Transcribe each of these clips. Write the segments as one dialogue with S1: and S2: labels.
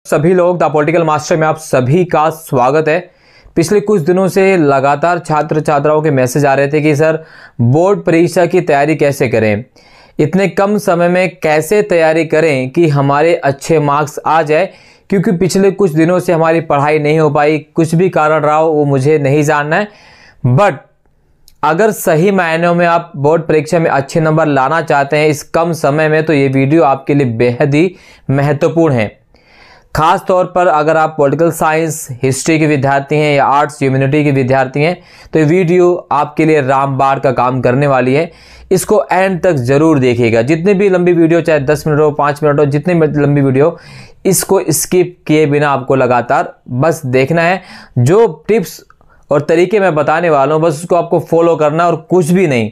S1: सभी लोग the political master में आप सभी का स्वागत है। पिछले कुछ दिनों से लगातार छात्र छात्राओं के मैसेज आ रहे थे कि सर बोर्ड परीक्षा की तैयारी कैसे करें, इतने कम समय में कैसे तैयारी करें कि हमारे अच्छे मार्क्स आ जाए, क्योंकि पिछले कुछ दिनों से हमारी पढ़ाई नहीं हो पाई। कुछ भी कारण रहा हो वो मुझे नहीं जानना है, बट अगर सही मायनों में आप बोर्ड परीक्षा में अच्छे नंबर लाना चाहते हैं इस कम समय में, तो ये वीडियो आपके लिए बेहद ही महत्वपूर्ण है। खास तौर पर अगर आप पॉलिटिकल साइंस हिस्ट्री के विद्यार्थी हैं या आर्ट्स ह्यूमैनिटी के विद्यार्थी हैं, तो ये वीडियो आपके लिए रामबाण का काम करने वाली है। इसको एंड तक जरूर देखिएगा। जितनी भी लंबी वीडियो, चाहे 10 मिनट हो, 5 मिनट हो, जितनी लंबी वीडियो, इसको स्किप किए बिना आपको लगातार बस देखना है। जो टिप्स और तरीके मैं बताने वाला हूँ बस उसको आपको फॉलो करना और कुछ भी नहीं।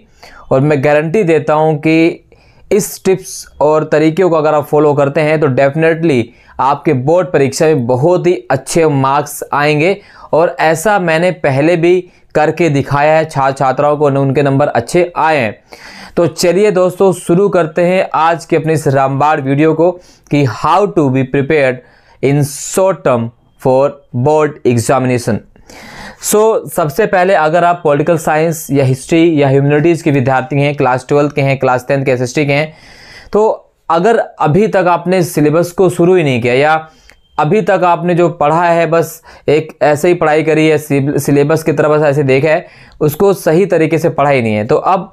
S1: और मैं गारंटी देता हूँ कि इस टिप्स और तरीक़ों को अगर आप फॉलो करते हैं तो डेफिनेटली आपके बोर्ड परीक्षा में बहुत ही अच्छे मार्क्स आएंगे। और ऐसा मैंने पहले भी करके दिखाया है, छात्र छात्राओं को उनके नंबर अच्छे आए हैं। तो चलिए दोस्तों शुरू करते हैं आज के अपने इस रामबाण वीडियो को कि how to be prepared in short term for board examination. सबसे पहले अगर आप पॉलिटिकल साइंस या हिस्ट्री या ह्यूमैनिटीज़ के विद्यार्थी हैं, क्लास 12 के हैं, क्लास 10 के एसएसटी के हैं, तो अगर अभी तक आपने सिलेबस को शुरू ही नहीं किया या अभी तक आपने जो पढ़ा है बस एक ऐसे ही पढ़ाई करी है, सिलेबस की तरफ बस ऐसे देखा है, उसको सही तरीके से पढ़ा ही नहीं है, तो अब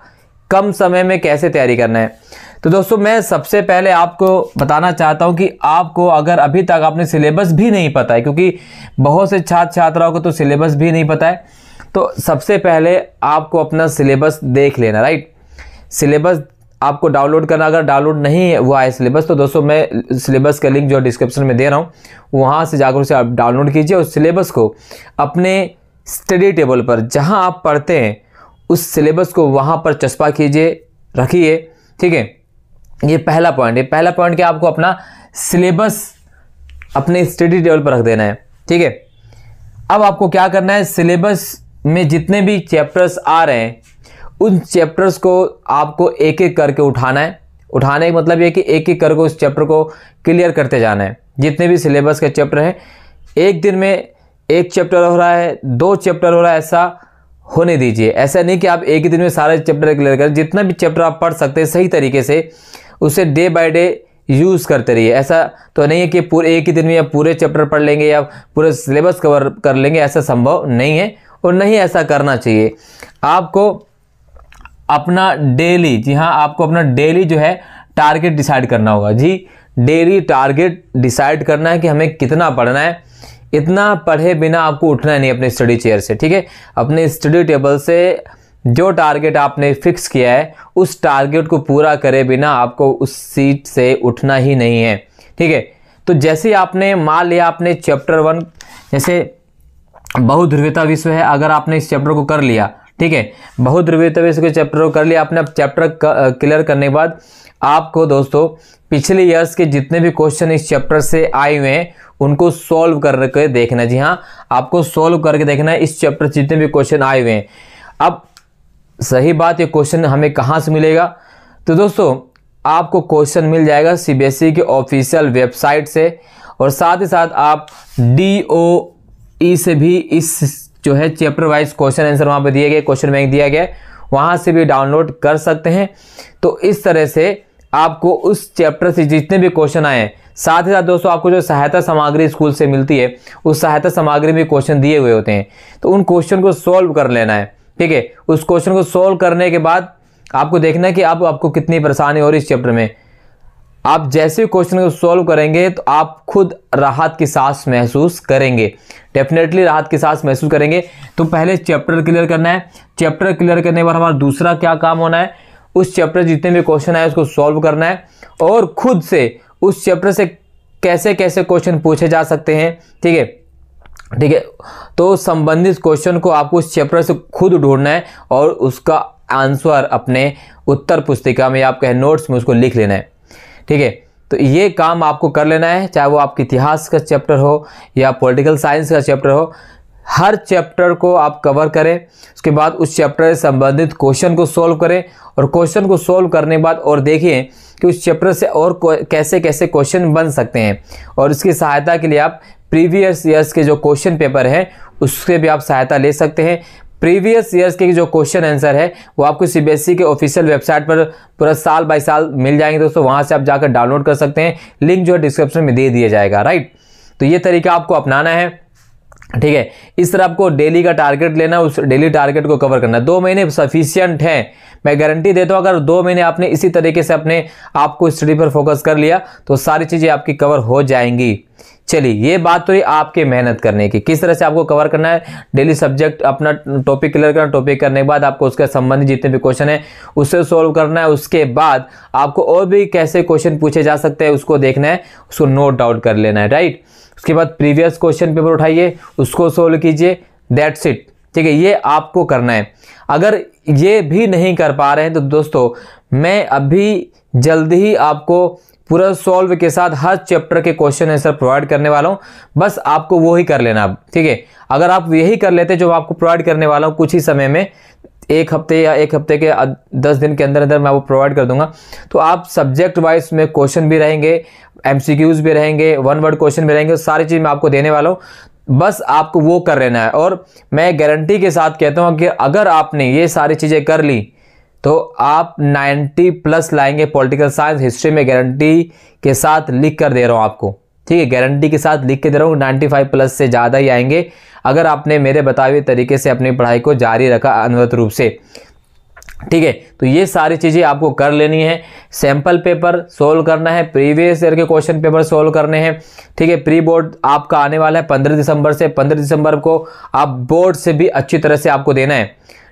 S1: कम समय में कैसे तैयारी करना है। तो दोस्तों मैं सबसे पहले आपको बताना चाहता हूं कि आपको अगर अभी तक आपने सिलेबस भी नहीं पता है, क्योंकि बहुत से छात्र छात्राओं को तो सिलेबस भी नहीं पता है, तो सबसे पहले आपको अपना सिलेबस देख लेना, राइट। सिलेबस आपको डाउनलोड करना, अगर डाउनलोड नहीं हुआ है सिलेबस तो दोस्तों मैं सिलेबस का लिंक जो डिस्क्रिप्शन में दे रहा हूँ वहाँ से जाकर उसे आप डाउनलोड कीजिए और सिलेबस को अपने स्टडी टेबल पर जहाँ आप पढ़ते हैं उस सिलेबस को वहाँ पर चस्पा कीजिए, रखिए, ठीक है। ये पहला पॉइंट है। पहला पॉइंट क्या, आपको अपना सिलेबस अपने स्टडी टेबल पर रख देना है, ठीक है। अब आपको क्या करना है, सिलेबस में जितने भी चैप्टर्स आ रहे हैं उन चैप्टर्स को आपको एक एक करके उठाना है। उठाने का मतलब ये कि एक एक करके उस चैप्टर को क्लियर करते जाना है। जितने भी सिलेबस के चैप्टर हैं, एक दिन में एक चैप्टर हो रहा है, 2 चैप्टर हो रहा है, ऐसा होने दीजिए। ऐसा नहीं कि आप एक ही दिन में सारे चैप्टर क्लियर करें। जितना भी चैप्टर आप पढ़ सकते हैं सही तरीके से उसे डे बाय डे यूज़ करते रहिए। ऐसा तो नहीं है कि पूरे एक ही दिन में या पूरे चैप्टर पढ़ लेंगे या पूरे सिलेबस कवर कर लेंगे, ऐसा संभव नहीं है और नहीं ऐसा करना चाहिए। आपको अपना डेली, जी हाँ, आपको अपना डेली जो है टारगेट डिसाइड करना होगा। जी, डेली टारगेट डिसाइड करना है कि हमें कितना पढ़ना है। इतना पढ़े बिना आपको उठना नहीं अपने स्टडी चेयर से, ठीक है। अपने स्टडी टेबल से जो टारगेट आपने फिक्स किया है उस टारगेट को पूरा करे बिना आपको उस सीट से उठना ही नहीं है, ठीक है। तो जैसे आपने मान लिया आपने चैप्टर 1 जैसे बहुध्रुवीयता विश्व है, अगर आपने इस चैप्टर को कर लिया, ठीक है, बहुध्रुवीयता विश्व के चैप्टर को कर लिया आपने। अब चैप्टर क्लियर करने के बाद आपको दोस्तों पिछले ईयर्स के जितने भी क्वेश्चन इस चैप्टर से आए हुए हैं उनको सॉल्व करके देखना। जी हाँ, आपको सॉल्व करके देखना है इस चैप्टर से जितने भी क्वेश्चन आए हुए हैं। अब सही बात, ये क्वेश्चन हमें कहाँ से मिलेगा, तो दोस्तों आपको क्वेश्चन मिल जाएगा सीबीएसई के ऑफिशियल वेबसाइट से, और साथ ही साथ आप DOE से भी इस जो है चैप्टर वाइज क्वेश्चन आंसर वहाँ पे दिए गए, क्वेश्चन बैंक दिया गया है, वहाँ से भी डाउनलोड कर सकते हैं। तो इस तरह से आपको उस चैप्टर से जितने भी क्वेश्चन आए हैं, साथ ही साथ दोस्तों आपको जो सहायता सामग्री स्कूल से मिलती है उस सहायता सामग्री में क्वेश्चन दिए हुए होते हैं, तो उन क्वेश्चन को सॉल्व कर लेना है, ठीक है। उस क्वेश्चन को सॉल्व करने के बाद आपको देखना है कि आपको कितनी परेशानी हो रही है इस चैप्टर में। आप जैसे क्वेश्चन को सॉल्व करेंगे तो आप खुद राहत की सांस महसूस करेंगे, डेफिनेटली राहत की सांस महसूस करेंगे। तो पहले चैप्टर क्लियर करना है। चैप्टर क्लियर करने के बाद हमारा दूसरा क्या काम होना है, उस चैप्टर जितने भी क्वेश्चन आए उसको सॉल्व करना है और खुद से उस चैप्टर से कैसे कैसे क्वेश्चन पूछे जा सकते हैं, ठीक है, ठीक है। तो संबंधित क्वेश्चन को आपको उस चैप्टर से खुद ढूंढना है और उसका आंसर अपने उत्तर पुस्तिका में, आप कहें नोट्स में, उसको लिख लेना है, ठीक है। तो ये काम आपको कर लेना है, चाहे वो आपके इतिहास का चैप्टर हो या पॉलिटिकल साइंस का चैप्टर हो। हर चैप्टर को आप कवर करें, उसके बाद उस चैप्टर से संबंधित क्वेश्चन को सॉल्व करें, और क्वेश्चन को सॉल्व करने के बाद और देखिए कि उस चैप्टर से और कैसे कैसे क्वेश्चन बन सकते हैं। और इसकी सहायता के लिए आप प्रीवियस ईयर्स के जो क्वेश्चन पेपर हैं उससे भी आप सहायता ले सकते हैं। प्रीवियस ईयर्स के जो क्वेश्चन आंसर है वो आपको सीबीएसई के ऑफिशियल वेबसाइट पर पूरा साल बाय साल मिल जाएंगे दोस्तों, वहाँ से आप जाकर डाउनलोड कर सकते हैं। लिंक जो है डिस्क्रिप्शन में दे दिया जाएगा, राइट। तो ये तरीका आपको अपनाना है, ठीक है। इस तरह आपको डेली का टारगेट लेना, उस डेली टारगेट को कवर करना। 2 महीने सफिशियंट है, मैं गारंटी देता हूं अगर 2 महीने आपने इसी तरीके से अपने आपको स्टडी पर फोकस कर लिया तो सारी चीजें आपकी कवर हो जाएंगी। चलिए, ये बात तो ये आपके मेहनत करने की, किस तरह से आपको कवर करना है। डेली सब्जेक्ट अपना टॉपिक क्लियर करना, टॉपिक करने के बाद आपको उसके संबंधित जितने भी क्वेश्चन है उससे सॉल्व करना है। उसके बाद आपको और भी कैसे क्वेश्चन पूछे जा सकते हैं उसको देखना है, उसको नोट डाउन कर लेना है, राइट। उसके बाद प्रीवियस क्वेश्चन पेपर उठाइए, उसको सोल्व कीजिए, दैट्स इट, ठीक है। ये आपको करना है। अगर ये भी नहीं कर पा रहे हैं तो दोस्तों मैं अभी जल्दी ही आपको पूरा सॉल्व के साथ हर चैप्टर के क्वेश्चन आंसर प्रोवाइड करने वाला हूं, बस आपको वो ही कर लेना, ठीक है। अगर आप यही कर लेते जो आपको प्रोवाइड करने वाला हूं कुछ ही समय में, 1 हफ्ते या 1 हफ्ते के 10 दिन के अंदर अंदर मैं वो प्रोवाइड कर दूंगा, तो आप सब्जेक्ट वाइज में क्वेश्चन भी रहेंगे, एमसीक्यूज भी रहेंगे, 1 वर्ड क्वेश्चन भी रहेंगे, सारी चीज मैं आपको देने वाला हूं। बस आपको वो कर लेना है। और मैं गारंटी के साथ कहता हूं कि अगर आपने ये सारी चीजें कर ली तो आप 90+ लाएंगे पॉलिटिकल साइंस हिस्ट्री में, गारंटी के साथ लिख कर दे रहा हूं आपको, ठीक है। गारंटी के साथ लिख के दे रहा हूं, 95+ से ज़्यादा ही आएंगे अगर आपने मेरे बताए हुए तरीके से अपनी पढ़ाई को जारी रखा अनवरत रूप से, ठीक है। तो ये सारी चीज़ें आपको कर लेनी है। सैंपल पेपर सोल्व करना है, प्रीवियस ईयर के क्वेश्चन पेपर सोल्व करने हैं, ठीक है। प्री बोर्ड आपका आने वाला है 15 दिसंबर से। 15 दिसंबर को आप बोर्ड से भी अच्छी तरह से आपको देना है,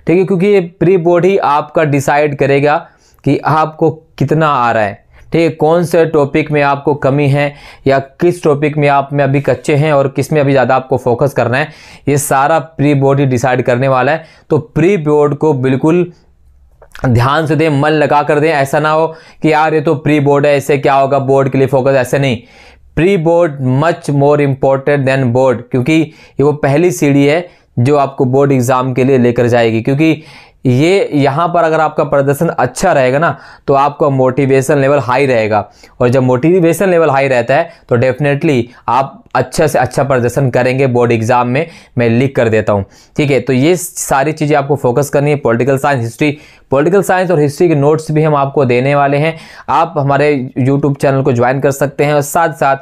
S1: ठीक है, क्योंकि ये प्री बोर्ड ही आपका डिसाइड करेगा कि आपको कितना आ रहा है, ठीक है। कौन से टॉपिक में आपको कमी है या किस टॉपिक में आप में अभी कच्चे हैं और किस में अभी ज़्यादा आपको फोकस करना है, ये सारा प्री बोर्ड ही डिसाइड करने वाला है। तो प्री बोर्ड को बिल्कुल ध्यान से दें, मन लगा कर दें। ऐसा ना हो कि यार ये तो प्री बोर्ड है, इससे क्या होगा, बोर्ड के लिए फोकस, ऐसे नहीं। Pre board much more important then board, क्योंकि ये वो पहली सीढ़ी है जो आपको बोर्ड एग्जाम के लिए लेकर जाएगी। क्योंकि ये यहाँ पर अगर आपका प्रदर्शन अच्छा रहेगा ना तो आपका मोटिवेशन लेवल हाई रहेगा, और जब मोटिवेशन लेवल हाई रहता है तो डेफिनेटली आप अच्छा से अच्छा प्रदर्शन करेंगे बोर्ड एग्जाम में, मैं लिख कर देता हूँ, ठीक है। तो ये सारी चीज़ें आपको फोकस करनी है। Political science, history, political science और हिस्ट्री के नोट्स भी हम आपको देने वाले हैं। आप हमारे यूट्यूब चैनल को ज्वाइन कर सकते हैं, और साथ साथ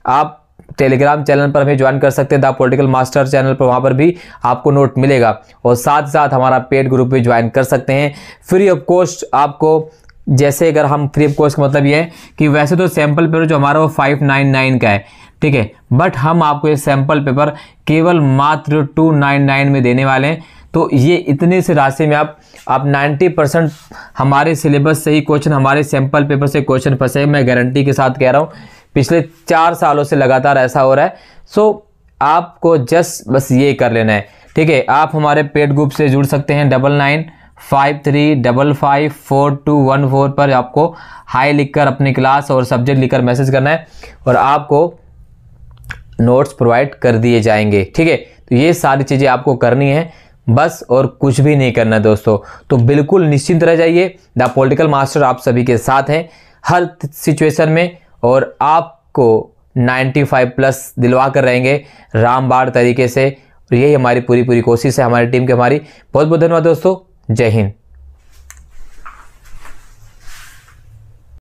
S1: आप टेलीग्राम चैनल पर भी ज्वाइन कर सकते हैं, द पॉलिटिकल मास्टर चैनल पर, वहाँ पर भी आपको नोट मिलेगा। और साथ साथ हमारा पेड ग्रुप भी ज्वाइन कर सकते हैं फ्री ऑफ कॉस्ट। आपको जैसे अगर हम फ्री ऑफ कॉस्ट का मतलब ये है कि वैसे तो सैम्पल पेपर जो हमारा वो 599 का है, ठीक है, बट हम आपको ये सैम्पल पेपर केवल मात्र 299 में देने वाले हैं। तो ये इतने से राशि में आप 90% हमारे सिलेबस से ही क्वेश्चन, हमारे सैम्पल पेपर से क्वेश्चन फंसे, मैं गारंटी के साथ कह रहा हूँ। पिछले 4 सालों से लगातार ऐसा हो रहा है। सो आपको जस्ट बस ये कर लेना है, ठीक है। आप हमारे पेड ग्रुप से जुड़ सकते हैं, 9953554214 पर आपको हाई लिखकर अपनी क्लास और सब्जेक्ट लिखकर मैसेज करना है, और आपको नोट्स प्रोवाइड कर दिए जाएंगे, ठीक है। तो ये सारी चीज़ें आपको करनी है बस, और कुछ भी नहीं करना दोस्तों। तो बिल्कुल निश्चिंत रह जाइए, द पॉलिटिकल मास्टर आप सभी के साथ हैं हर सिचुएशन में, और आपको 95+ दिलवा कर रहेंगे रामबाण तरीके से। और यही हमारी पूरी कोशिश है, हमारी टीम की। हमारी बहुत बहुत धन्यवाद दोस्तों, जय हिंद।